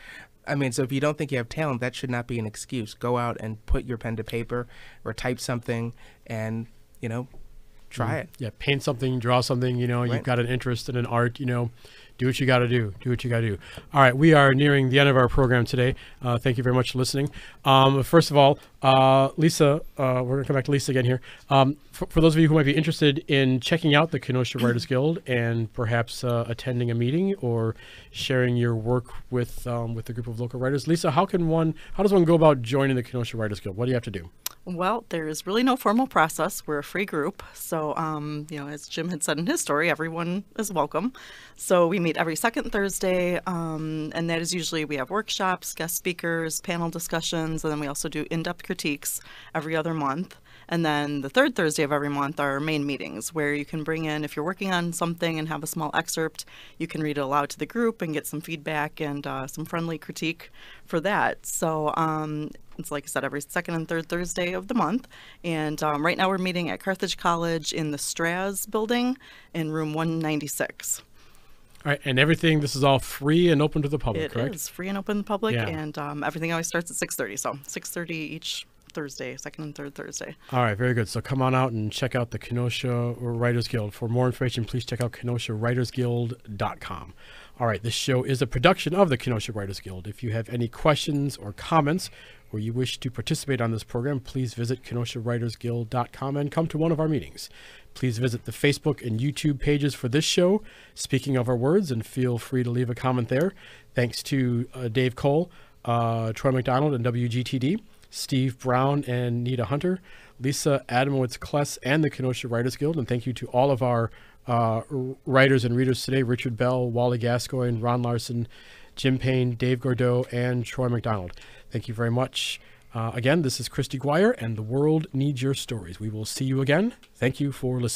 I mean, so if you don't think you have talent, that should not be an excuse. Go out and put your pen to paper or type something and, try it. Yeah, paint something, draw something, Right. You've got an interest in an art, do what you got to do. All right, we are nearing the end of our program today. Thank you very much for listening. First of all, Lisa, we're going to come back to Lisa again here. For those of you who might be interested in checking out the Kenosha Writers Guild and perhaps attending a meeting or sharing your work with the group of local writers, Lisa, how does one go about joining the Kenosha Writers Guild? What do you have to do? Well, there's really no formal process. We're a free group. So, as Jim had said in his story, everyone is welcome. So we meet every second Thursday, and that is usually we have workshops, guest speakers, panel discussions, and then we also do in-depth critiques every other month. And then the third Thursday of every month are main meetings where you can bring in, if you're working on something and have a small excerpt, you can read it aloud to the group and get some feedback and some friendly critique for that. So it's like I said, every second and third Thursday of the month. And right now we're meeting at Carthage College in the Straz building in room 196. All right, and this is all free and open to the public, correct? It is free and open to the public, Yeah. and everything always starts at 6:30. So 6:30 each Thursday, second and third Thursday. All right, very good. So come on out and check out the Kenosha Writers Guild. For more information, please check out KenoshaWritersGuild.com. All right, this show is a production of the Kenosha Writers Guild. If you have any questions or comments or you wish to participate on this program, please visit KenoshaWritersGuild.com and come to one of our meetings. Please visit the Facebook and YouTube pages for this show, Speaking of Our Words, and feel free to leave a comment there. Thanks to Dave Cole, Troy McDonald, and WGTD. Steve Brown and Nita Hunter, Lisa Adamowitz-Kless, and the Kenosha Writers Guild. And thank you to all of our writers and readers today, Richard Bell, Wally Gascoigne, Ron Larson, Jim Payne, Dave Gordeau, and Troy McDonald. Thank you very much. Again, this is Christy Guire, and the world needs your stories. We will see you again. Thank you for listening.